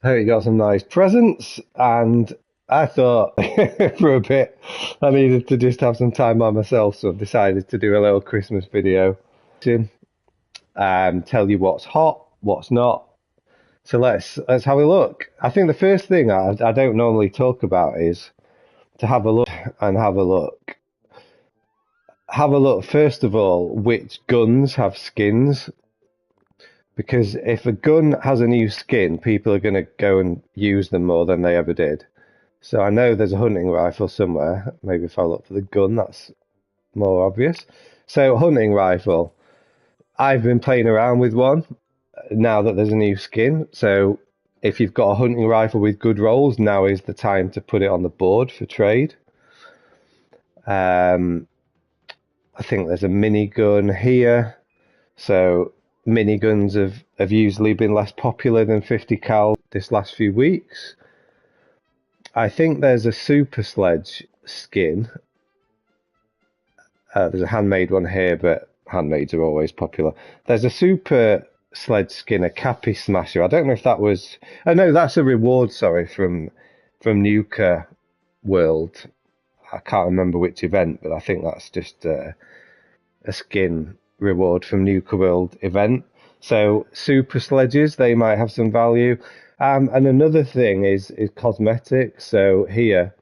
Hope you got some nice presents, and I thought for a bit I needed to just have some time by myself, so I've decided to do a little Christmas video. Tell you what's hot, what's not. So let's have a look. I think the first thing I don't normally talk about is to have a look and have a look. Have a look first of all, which guns have skins, because if a gun has a new skin, people are going to go and use them more than they ever did. So I know there's a hunting rifle somewhere. Maybe if I look for the gun, that's more obvious. So hunting rifle. I've been playing around with one now that there's a new skin. So if you've got a hunting rifle with good rolls, now is the time to put it on the board for trade. Um, I think there's a minigun here. So miniguns have usually been less popular than 50 cal this last few weeks. I think there's a super sledge skin. There's a handmade one here, but handmades are always popular. There's a super sledge skin, a Cappy Smasher. I don't know if that was. Oh no, that's a reward. Sorry, from Nuka World. I can't remember which event, but I think that's just a skin reward from Nuka World event. So super sledges, they might have some value. And another thing is cosmetics. So here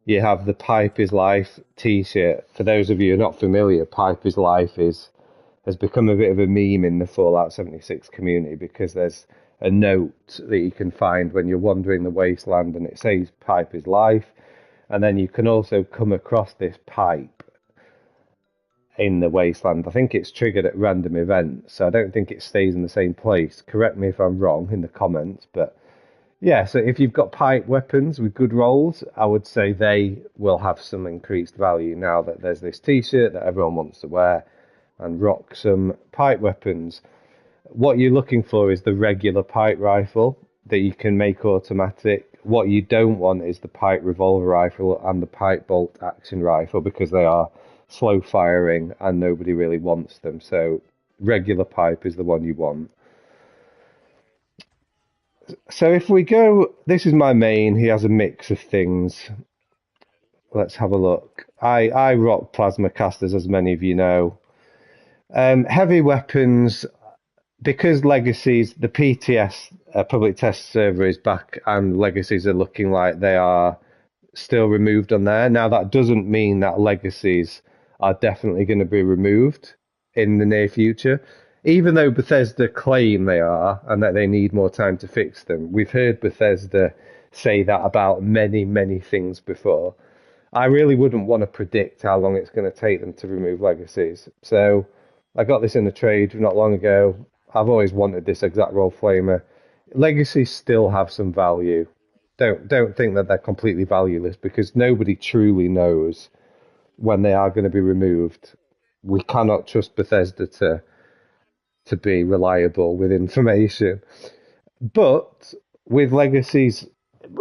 you have the Pipe is Life t-shirt. For those of you who are not familiar, Pipe is Life is has become a bit of a meme in the Fallout 76 community because there's a note that you can find when you're wandering the wasteland and it says Pipe is Life. And then you can also come across this pipe in the wasteland. I think it's triggered at random events, so I don't think it stays in the same place. Correct me if I'm wrong in the comments, but yeah, so if you've got pipe weapons with good rolls, I would say they will have some increased value now that there's this t-shirt that everyone wants to wear and rock some pipe weapons. What you're looking for is the regular pipe rifle that you can make automatic. What you don't want is the pipe revolver rifle and the pipe bolt action rifle because they are slow firing and nobody really wants them. So regular pipe is the one you want. So if we go, this is my main. He has a mix of things. Let's have a look. I rock plasma casters, as many of you know. Heavy weapons, because legacies, the PTS public test server is back, and legacies are looking like they are still removed on there. Now that doesn't mean that legacies are definitely going to be removed in the near future, even though Bethesda claim they are and that they need more time to fix them. We've heard Bethesda say that about many things before. I really wouldn't want to predict how long it's going to take them to remove legacies. So I got this in a trade not long ago. I've always wanted this exact role flamer. Legacies still have some value. Don't think that they're completely valueless because nobody truly knows when they are going to be removed. We cannot trust Bethesda to be reliable with information. But with legacies,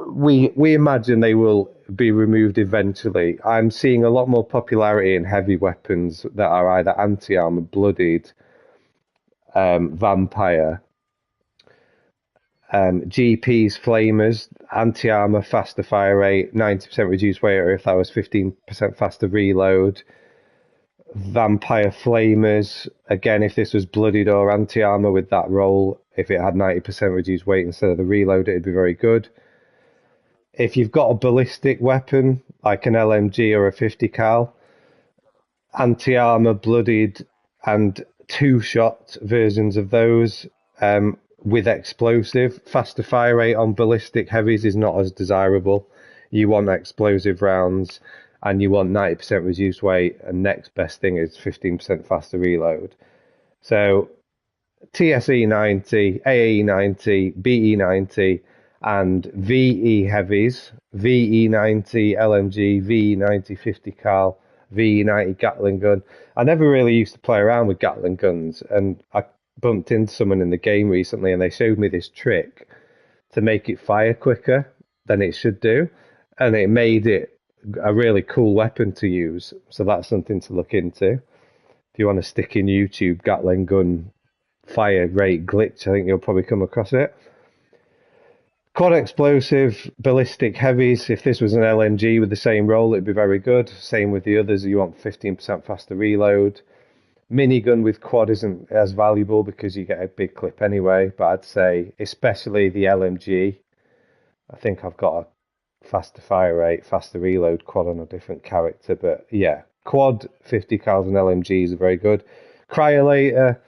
we imagine they will be removed eventually. I'm seeing a lot more popularity in heavy weapons that are either anti-armor, bloodied, vampire, GP's flamers, anti-armor, faster fire rate, 90% reduced weight, or if that was 15% faster reload. Vampire flamers, again, if this was bloodied or anti-armor with that roll, if it had 90% reduced weight instead of the reload, it'd be very good. If you've got a ballistic weapon, like an LMG or a 50 cal, anti-armor, bloodied, and two-shot versions of those with explosive. Faster fire rate on ballistic heavies is not as desirable. You want explosive rounds and you want 90% reduced weight, and next best thing is 15% faster reload. So TSE 90, AE 90, BE 90, and VE heavies, VE 90 LMG, VE 90 50 cal, VE 90 Gatling gun. I never really used to play around with Gatling guns, and I bumped into someone in the game recently and they showed me this trick to make it fire quicker than it should do, and it made it a really cool weapon to use. So that's something to look into. If you want to stick in YouTube Gatling gun fire rate glitch, I think you'll probably come across it. Quad explosive, ballistic heavies. If this was an LMG with the same roll, it'd be very good. Same with the others. You want 15% faster reload. Minigun with quad isn't as valuable because you get a big clip anyway. But I'd say, especially the LMG, I think I've got a faster fire rate, faster reload quad on a different character. But yeah, quad 50 cals and LMGs are very good. Cryolator,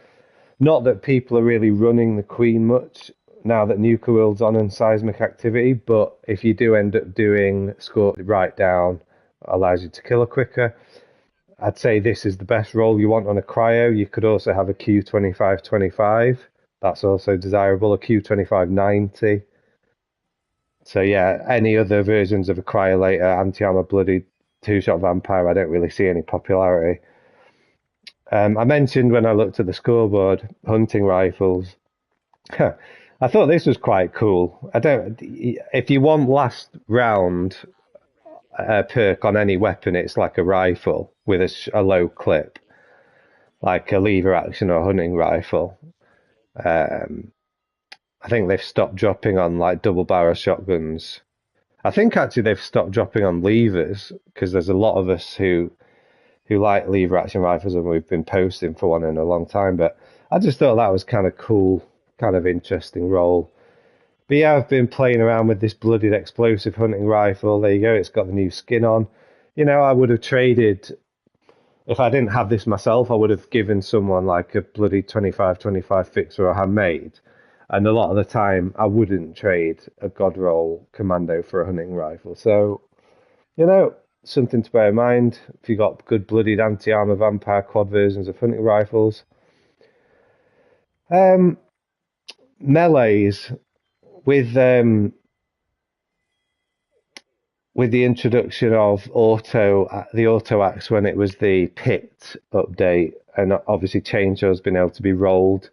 not that people are really running the Queen much now that Nuka-World's on and seismic activity, but if you do end up doing score right down, allows you to kill her quicker. I'd say this is the best roll you want on a cryo. You could also have a Q2525. That's also desirable, a Q2590. So yeah, any other versions of a cryolator, anti-armor bloodied two-shot vampire, I don't really see any popularity. I mentioned when I looked at the scoreboard, hunting rifles. I thought this was quite cool. I don't. If you want last round perk on any weapon, it's like a rifle with a low clip, like a lever action or hunting rifle. Um, I think they've stopped dropping on like double barrel shotguns. I think actually they've stopped dropping on levers because there's a lot of us who like lever action rifles and we've been posting for one in a long time. But I just thought that was kind of cool, kind of interesting roll. But yeah, I've been playing around with this blooded explosive hunting rifle. There you go, it's got the new skin on. You know, I would have traded, if I didn't have this myself, I would have given someone like a bloody 25/25 fixer or handmade. And a lot of the time, I wouldn't trade a Godroll Commando for a hunting rifle. So, you know, something to bear in mind if you got good blooded anti-armor vampire quad versions of hunting rifles. Um, Melees with the introduction of the auto axe when it was the pit update, and obviously chainsaws been able to be rolled.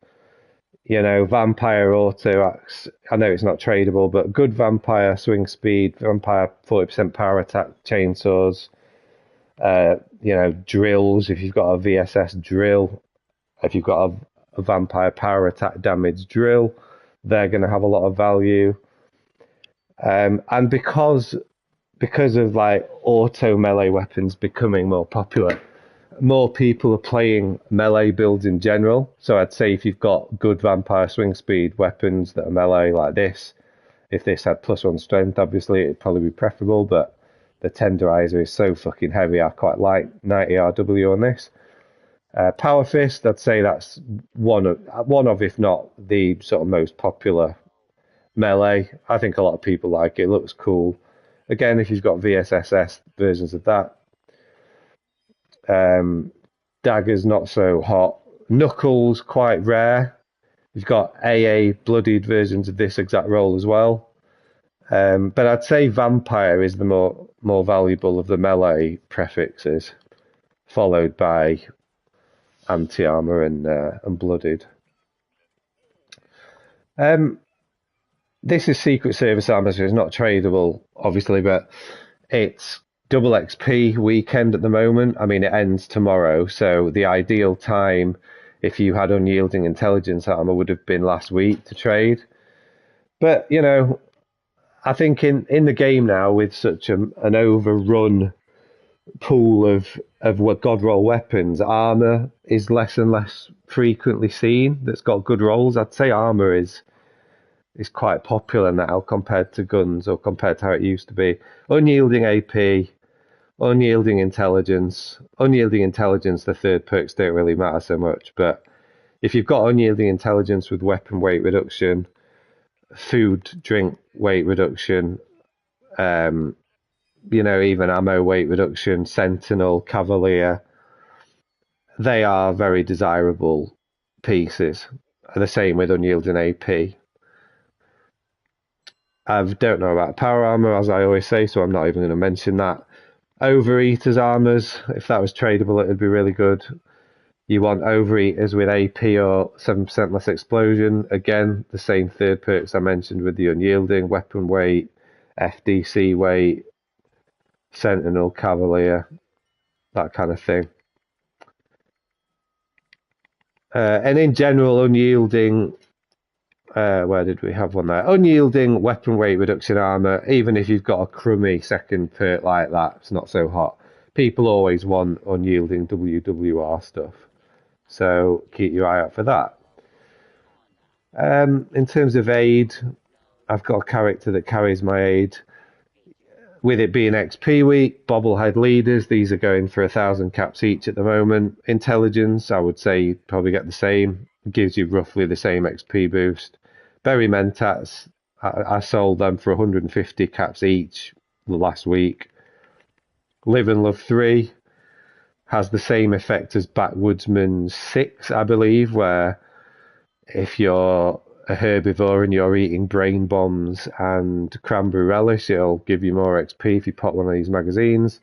You know, vampire auto axe. I know it's not tradable, but good vampire swing speed, vampire 40% power attack chainsaws. You know, drills. If you've got a VSS drill, if you've got a vampire power attack damage drill, they're going to have a lot of value. And because of like auto melee weapons becoming more popular, more people are playing melee builds in general. So I'd say if you've got good vampire swing speed weapons that are melee like this, if this had +1 strength, obviously it'd probably be preferable, but the tenderizer is so fucking heavy, I quite like 90 RW on this. Power Fist, I'd say that's one of, if not the sort of most popular melee. I think a lot of people like it. It looks cool. Again, if you've got VSSS versions of that, daggers not so hot. Knuckles quite rare. You've got AA bloodied versions of this exact roll as well. But I'd say vampire is the more valuable of the melee prefixes, followed by anti armor and bloodied. This is Secret Service armor, so it's not tradable, obviously, but it's double XP weekend at the moment. I mean, it ends tomorrow, so the ideal time if you had unyielding intelligence armor would have been last week to trade. But, you know, I think in the game now with such an overrun pool of what god roll weapons, armor is less and less frequently seen that's got good rolls. I'd say armor is quite popular now compared to guns or compared to how it used to be. Unyielding AP, unyielding intelligence. Unyielding intelligence, the third perks don't really matter so much, but if you've got unyielding intelligence with weapon weight reduction, food, drink weight reduction, you know, even ammo weight reduction, sentinel, cavalier, they are very desirable pieces. The same with unyielding AP. I don't know about power armor, as I always say, so I'm not even going to mention that. Overeaters armors, if that was tradable, it would be really good. You want overeaters with AP or 7% less explosion. Again, the same third perks I mentioned with the unyielding, weapon weight, FDC weight, sentinel, cavalier, that kind of thing. And in general, unyielding Where did we have one there? Unyielding weapon weight reduction armor. Even if you've got a crummy second perk like that, it's not so hot. People always want unyielding WWR stuff, so keep your eye out for that. In terms of aid, I've got a character that carries my aid. With it being XP week, bobblehead leaders, these are going for 1,000 caps each at the moment. Intelligence, I would say you'd probably get the same. It gives you roughly the same XP boost. Berry Mentats, I sold them for 150 caps each last week. Live and Love 3 has the same effect as Backwoodsman 6, I believe, where if you're a herbivore and you're eating brain bombs and cranberry relish, it'll give you more XP if you pop one of these magazines.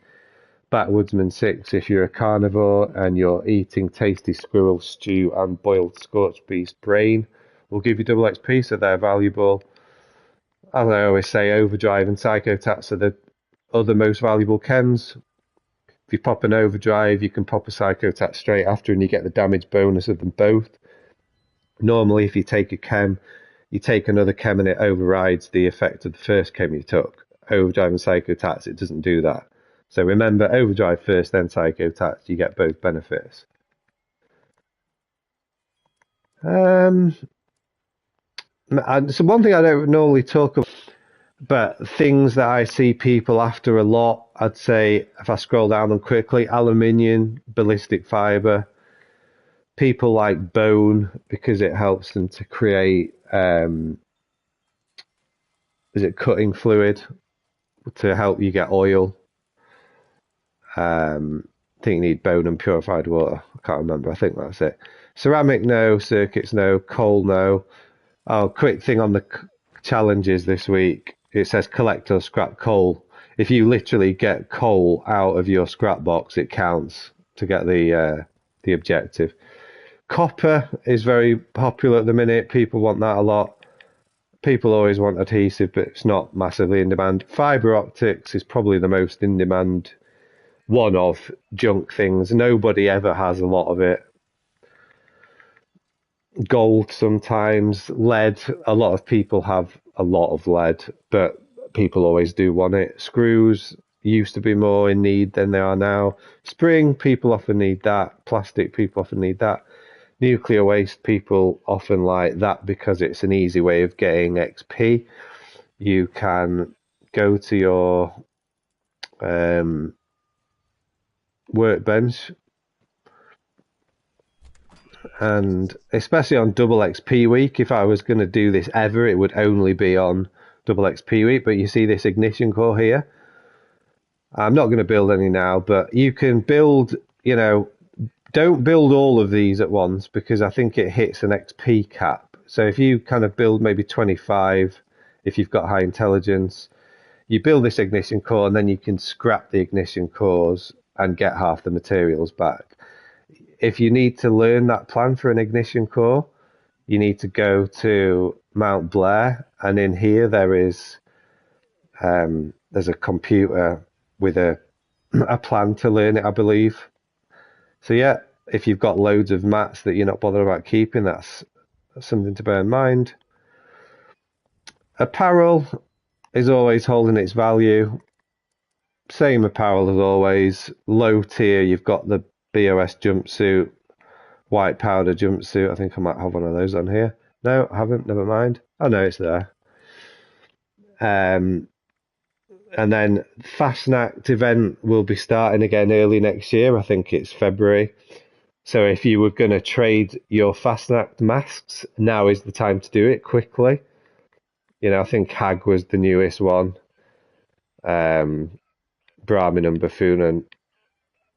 Backwoodsman 6, if you're a carnivore and you're eating tasty squirrel stew and boiled scorched beast brain, will give you double XP, so they're valuable. As I always say, Overdrive and Psychotats are the other most valuable chems. If you pop an Overdrive, you can pop a Psychotat straight after and you get the damage bonus of them both. Normally, if you take a chem, you take another chem and it overrides the effect of the first chem you took. Overdrive and Psychotats, it doesn't do that. So remember, Overdrive first, then Psychotats, you get both benefits. So one thing I don't normally talk about, but things that I see people after a lot, I'd say, if I scroll down them quickly, aluminium, ballistic fiber. People like bone because it helps them to create, is it cutting fluid to help you get oil? I think you need bone and purified water. I can't remember. I think that's it. Ceramic, no. Circuits, no. Coal, no. Oh, quick thing on the challenges this week. It says collect or scrap coal. If you literally get coal out of your scrap box, it counts to get the objective. Copper is very popular at the minute. People want that a lot. People always want adhesive, but it's not massively in demand. Fiber optics is probably the most in demand one of junk things. Nobody ever has a lot of it. Gold sometimes. Lead. A lot of people have a lot of lead, but people always do want it. Screws used to be more in need than they are now. Spring, people often need that. Plastic, people often need that. Nuclear waste, people often like that because it's an easy way of getting XP. You can go to your workbench, and especially on double XP week, if I was going to do this ever, it would only be on double XP week. But you see this ignition core here. I'm not going to build any now, but you can build, don't build all of these at once because I think it hits an XP cap. So if you kind of build maybe 25, if you've got high intelligence, you build this ignition core and then you can scrap the ignition cores and get half the materials back. If you need to learn that plan for an ignition core, you need to go to Mount Blair, and in here there's a computer with a plan to learn it, I believe. So yeah, if you've got loads of mats that you're not bothered about keeping, that's something to bear in mind. Apparel is always holding its value. Same apparel as always. Low tier, you've got the BOS jumpsuit, white powder jumpsuit. I think I might have one of those on here. No, I haven't. Never mind. Oh no, it's there. And then Fastnacht event will be starting again early next year. I think it's February. So if you were going to trade your Fastnacht masks, now is the time to do it quickly. I think Hag was the newest one. Brahmin and Buffoon,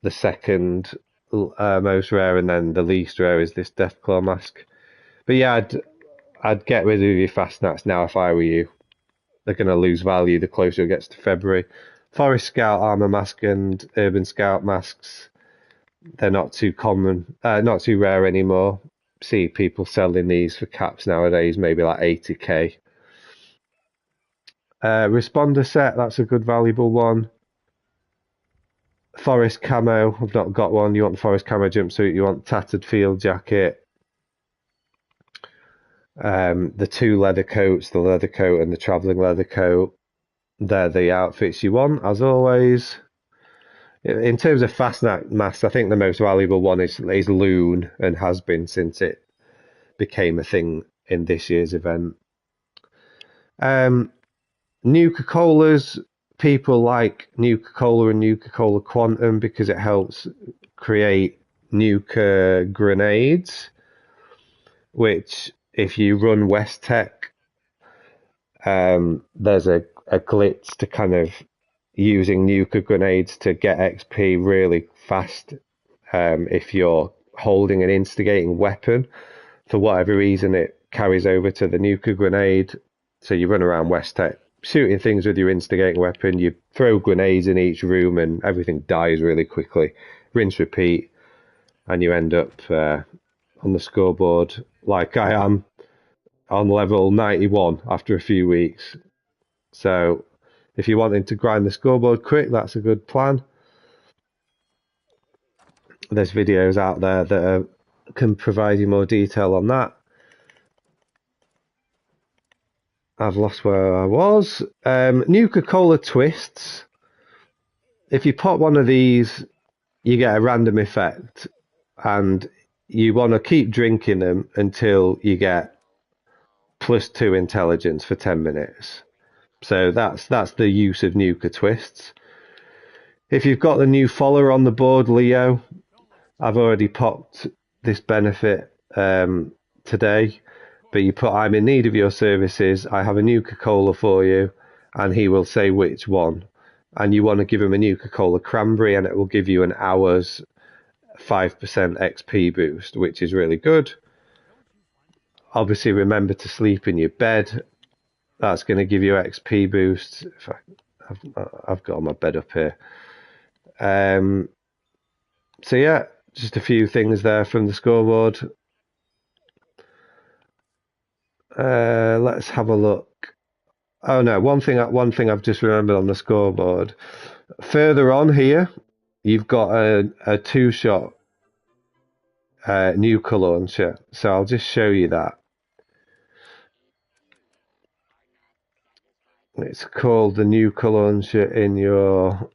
the second most rare, and then the least rare is this Deathclaw mask. But yeah, I'd get rid of your Fastnacks now if I were you. They're going to lose value the closer it gets to February. Forest Scout armor mask and Urban Scout masks, they're not too common, not too rare anymore. See people selling these for caps nowadays, maybe like 80k. Responder set, that's a good valuable one. Forest camo, I've not got one. You want the forest camo jumpsuit, you want tattered field jacket. The two leather coats, the leather coat and the travelling leather coat, they're the outfits you want, as always. In terms of fastnet masks, I think the most valuable one is Loon, and has been since it became a thing in this year's event. Nuka-Colas, people like Nuka-Cola and Nuka-Cola Quantum because it helps create Nuka grenades, which if you run West Tech, there's a glitch to kind of using Nuka grenades to get XP really fast if you're holding an instigating weapon. For whatever reason, it carries over to the Nuka grenade. So you run around West Tech shooting things with your instigating weapon. You throw grenades in each room and everything dies really quickly. Rinse, repeat, and you end up on the scoreboard like I am on level 91 after a few weeks. So if you're wanting to grind the scoreboard quick, that's a good plan. There's videos out there that can provide you more detail on that. I've lost where I was. Nuka-Cola twists. If you pop one of these, you get a random effect, and you want to keep drinking them until you get +2 intelligence for 10 minutes. So that's the use of Nuka twists. If you've got the new follower on the board, Leo, I've already popped this benefit today, but you put, I'm in need of your services, I have a Nuka-Cola for you, and he will say which one. And you want to give him a Nuka-Cola cranberry, and it will give you an hour's 5% XP boost, which is really good. Obviously, remember to sleep in your bed. That's going to give you XP boosts. I've got my bed up here. So yeah, just a few things there from the scoreboard. Let's have a look. Oh no, one thing I've just remembered on the scoreboard. Further on here, you've got a two-shot Nuka launcher. So I'll just show you that. It's called the Nuka launcher in your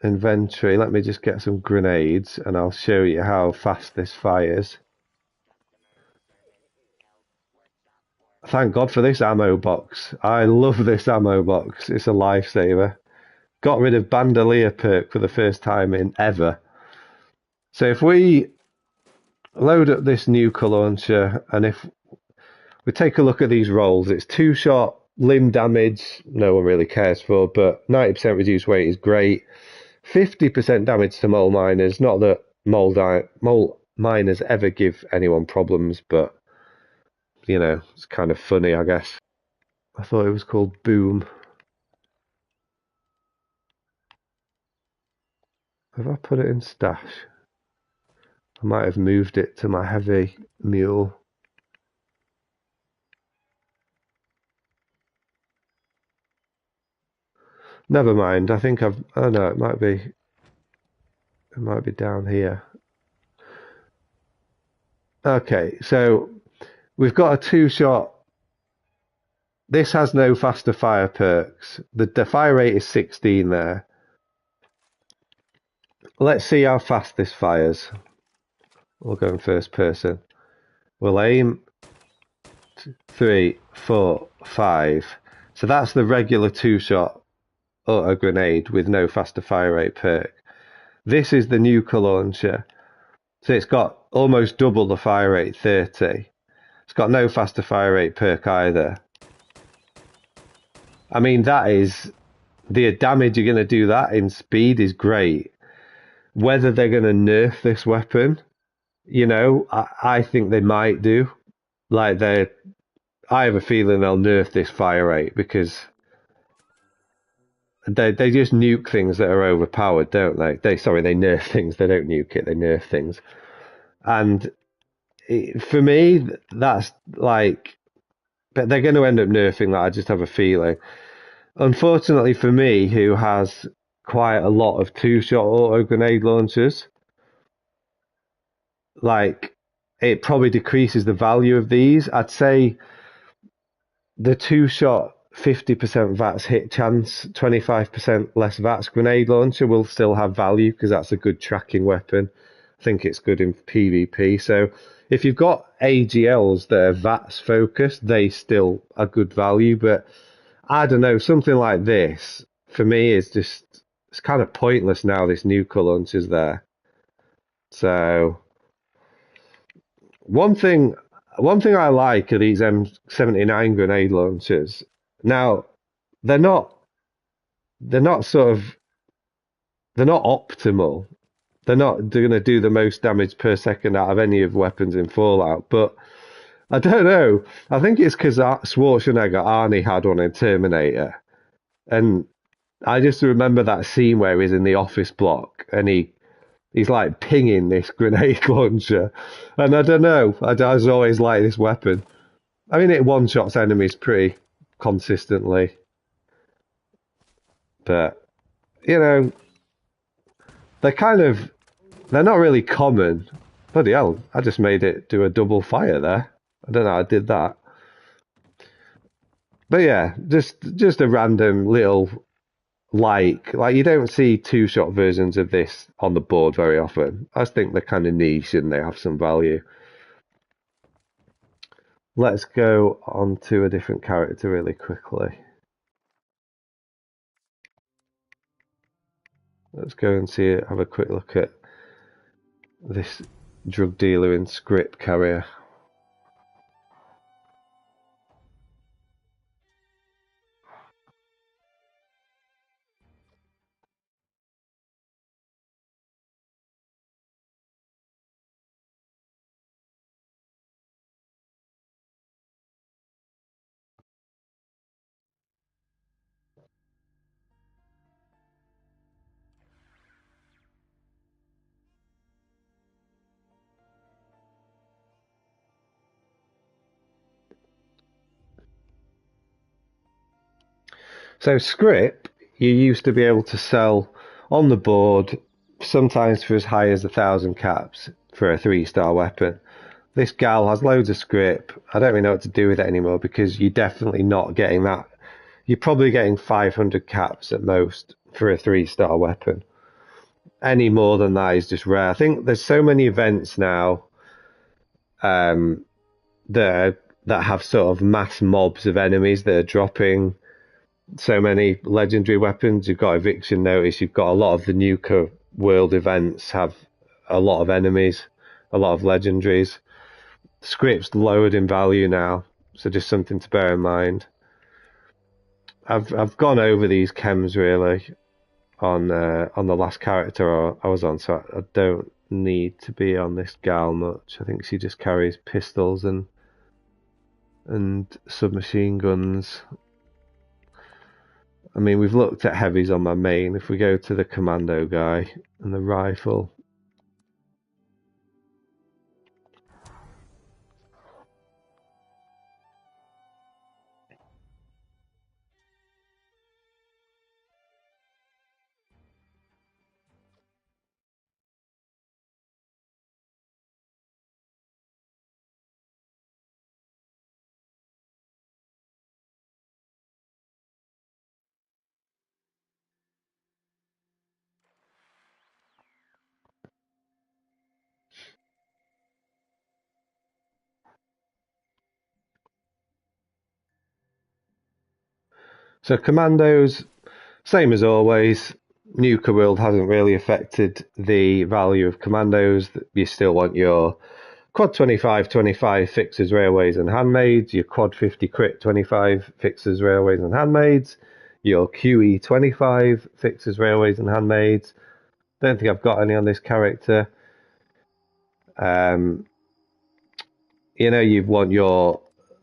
inventory. Let me just get some grenades and I'll show you how fast this fires. Thank God for this ammo box. I love this ammo box. It's a lifesaver. Got rid of Bandolier perk for the first time in ever. So if we load up this Nuka launcher, and if we take a look at these rolls, it's two-shot, limb damage, no one really cares for, but 90% reduced weight is great. 50% damage to mole miners. Not that mole miners ever give anyone problems, but you know, it's kind of funny, I guess. I thought it was called Boom. Have I put it in stash? I might have moved it to my heavy mule. Never mind. I think I've. Oh no, it might be. It might be down here. Okay, so we've got a two-shot. This has no faster fire perks. The fire rate is 16 there. Let's see how fast this fires. We'll go in first person. We'll aim. 3, 4, 5. So that's the regular two-shot auto grenade with no faster fire rate perk. This is the Nuka launcher. So it's got almost double the fire rate, 30. It's got no faster fire rate perk either. I mean, that is the damage you're going to do that in speed is great. Whether they're going to nerf this weapon, you know, I think they might do. Like I have a feeling they'll nerf this fire rate because they just nuke things that are overpowered, don't they? They nerf things. They don't nuke it. They nerf things. And for me, that's like, but they're going to end up nerfing that. I just have a feeling. Unfortunately for me, who has quite a lot of two-shot auto grenade launchers, like it probably decreases the value of these. I'd say the two-shot 50% VATS hit chance, 25% less VATS grenade launcher will still have value because that's a good tracking weapon. I think it's good in PvP. So if you've got AGLs that are VATS focused, they still are good value. But I don't know, something like this for me is just, it's kind of pointless now. This Nuka launcher's there. So one thing one thing I like are these M79 grenade launchers. Now they're not they're not sort of they're not optimal. They're not going to do the most damage per second out of any of weapons in Fallout, but I don't know. I think it's because Schwarzenegger Arnie had one in Terminator, and I just remember that scene where he's in the office block and he's like pinging this grenade launcher, and I don't know. I just always like this weapon. I mean, it one shots enemies pretty consistently, but you know, they're kind of they're not really common. Bloody hell! I just made it do a double fire there. I don't know how I did that, but yeah, just a random little like you don't see two-shot versions of this on the board very often. I just think they're kind of niche and they have some value. Let's go on to a different character really quickly. Let's go and have a quick look at this drug dealer in script carrier. So script, you used to be able to sell on the board, sometimes for as high as 1,000 caps for a 3-star weapon. This gal has loads of script. I don't really know what to do with it anymore because you're definitely not getting that. You're probably getting 500 caps at most for a 3-star weapon. Any more than that is just rare. I think there's so many events now um, that have sort of mass mobs of enemies that are dropping so many legendary weapons. You've got eviction notice. You've got a lot of the Nuka world events have a lot of enemies, a lot of legendaries. Script's lowered in value now, so just something to bear in mind. I've gone over these chems really on the last character I was on, so I don't need to be on this gal much. I think she just carries pistols and submachine guns. I mean, we've looked at heavies on my main. If we go to the Commando guy and the rifle, so Commandos, same as always. Nuka World hasn't really affected the value of Commandos. You still want your Quad 25, 25 fixes, railways and handmaids, your Quad 50 crit 25 fixes, railways and handmaids, your QE 25 fixes, railways and handmaids. Don't think I've got any on this character. Um, you want your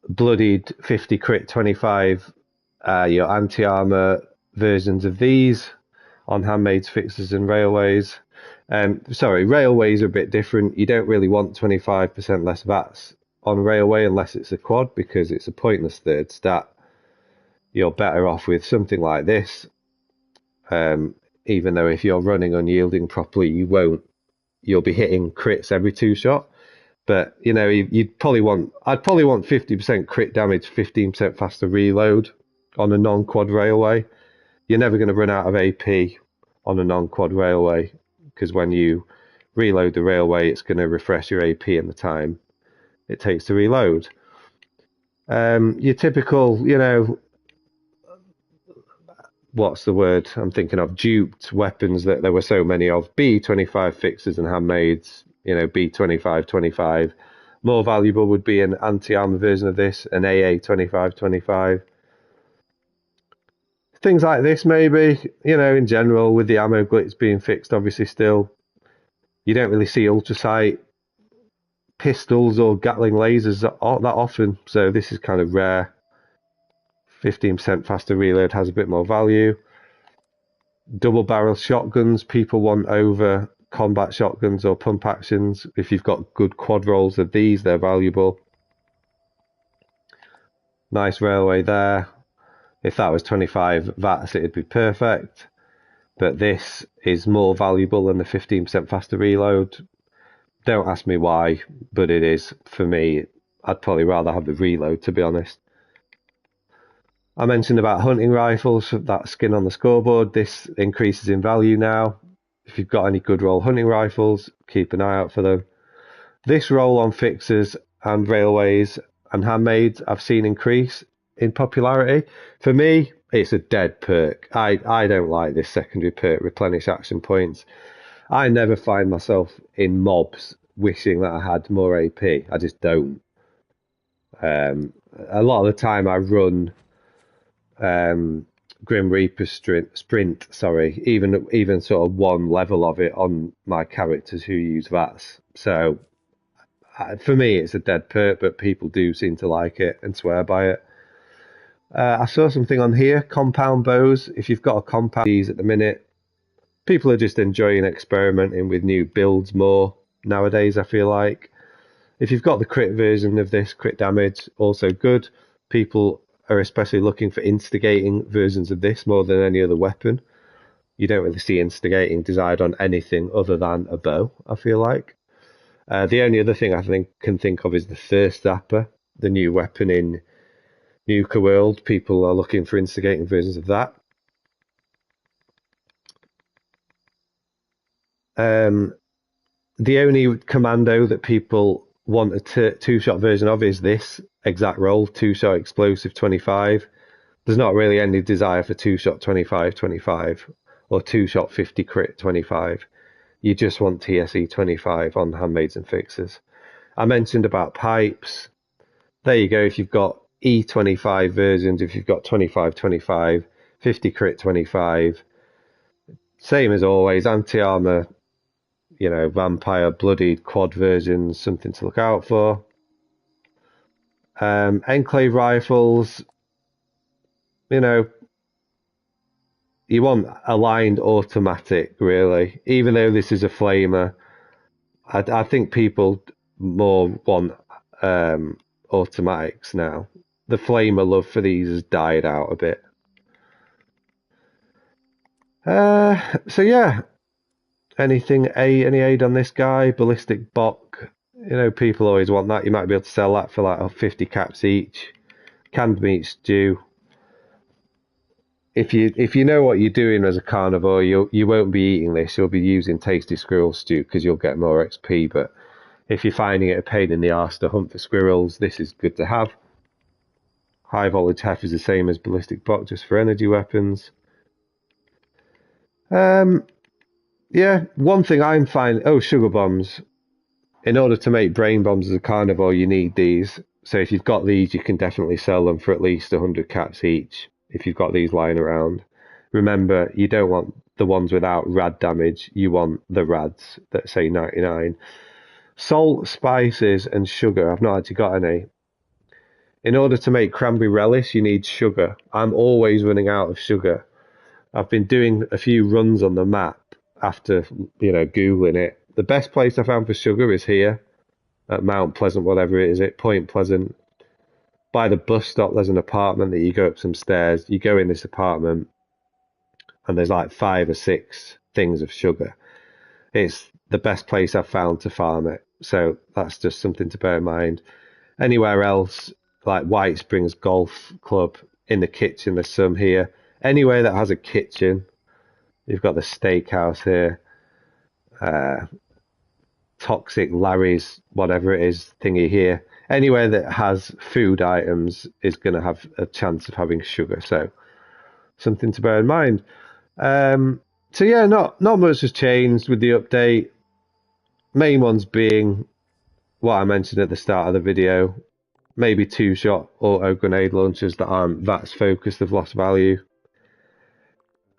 bloodied 50 crit 25, your anti-armor versions of these on handmaids, fixes and railways. Sorry, railways are a bit different. You don't really want 25% less VATs on railway unless it's a quad because it's a pointless third stat. You're better off with something like this. Even though if you're running unyielding properly, you'll be hitting crits every 2 shot. But I'd probably want 50% crit damage, 15% faster reload on a non-quad railway. You're never going to run out of AP on a non-quad railway, because when you reload the railway, it's going to refresh your AP in the time it takes to reload. Your typical, what's the word I'm thinking of? Duped weapons that there were so many of. B25 fixers and handmaids, B2525. More valuable would be an anti-armor version of this, an AA 2525. Things like this, maybe, in general, with the ammo glitch being fixed, obviously, still, you don't really see ultrasight pistols or Gatling lasers that often, so this is kind of rare. 15% faster reload has a bit more value. Double barrel shotguns, people want over combat shotguns or pump actions. If you've got good quad rolls of these, they're valuable. Nice railway there. If that was 25 VATs, it'd be perfect. But this is more valuable than the 15% faster reload. Don't ask me why, but it is. For me, I'd probably rather have the reload, to be honest. I mentioned about hunting rifles, that skin on the scoreboard. This increases in value now. If you've got any good roll hunting rifles, keep an eye out for them. This roll on fixers and railways and handmaids I've seen increase in popularity. For me, it's a dead perk. I don't like this secondary perk, replenish action points. I never find myself in mobs wishing that I had more AP. I just don't. A lot of the time I run Grim Reaper sprint, even sort of one level of it on my characters who use VATs. So for me, it's a dead perk, but people do seem to like it and swear by it. I saw something on here, compound bows. If you've got a compound these at the minute, people are just enjoying experimenting with new builds more nowadays, I feel like. If you've got the crit version of this, crit damage, also good. People are especially looking for instigating versions of this more than any other weapon. You don't really see instigating designed on anything other than a bow, I feel like. The only other thing I can think of is the Thirst Zapper, the new weapon in Nuka World. People are looking for instigating versions of that. The only Commando that people want a two-shot version of is this exact roll, two-shot explosive 25. There's not really any desire for two-shot 25 or two-shot 50 crit 25. You just want TSE 25 on handmaids and fixers. I mentioned about pipes. There you go. If you've got E25 versions, if you've got 25, 50 crit 25, same as always, anti-armor, vampire, bloodied quad versions, something to look out for. Enclave rifles, you want aligned automatic, really. Even though this is a flamer, I think people more want automatics now. The flamer love for these has died out a bit. So yeah, any aid on this guy? Ballistic Bok, people always want that. You might be able to sell that for like 50 caps each. Canned meat stew. If you know what you're doing as a carnivore, you won't be eating this. You'll be using tasty squirrel stew because you'll get more XP. But if you're finding it a pain in the arse to hunt for squirrels, this is good to have. High voltage hef is the same as ballistic bok, just for energy weapons. Yeah, one thing I'm finding. Oh, sugar bombs. In order to make brain bombs as a carnivore, you need these. So if you've got these, you can definitely sell them for at least 100 caps each. If you've got these lying around, remember, you don't want the ones without rad damage. You want the rads that say 99. Salt, spices, and sugar. I've not actually got any. In order to make cranberry relish, you need sugar. I'm always running out of sugar. I've been doing a few runs on the map after, Googling it. The best place I found for sugar is here at Mount Pleasant, whatever it is, Point Pleasant. By the bus stop, there's an apartment that you go up some stairs. You go in this apartment, and there's like 5 or 6 things of sugar. It's the best place I've found to farm it. So that's just something to bear in mind. Anywhere else, like White Springs Golf Club, in the kitchen, there's some here. Anywhere that has a kitchen, you've got the steakhouse here, uh, Toxic Larry's, whatever it is, thingy here. Anywhere that has food items is going to have a chance of having sugar. So something to bear in mind. So yeah, not much has changed with the update. Main ones being what I mentioned at the start of the video. Maybe two-shot auto grenade launchers that aren't VATS focused have lost value.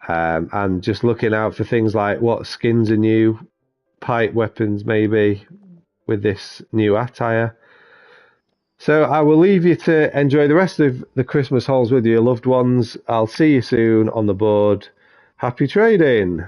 And just looking out for things like what skins are new, pipe weapons maybe with this new attire. So I will leave you to enjoy the rest of the Christmas hauls with your loved ones. I'll see you soon on the board. Happy trading!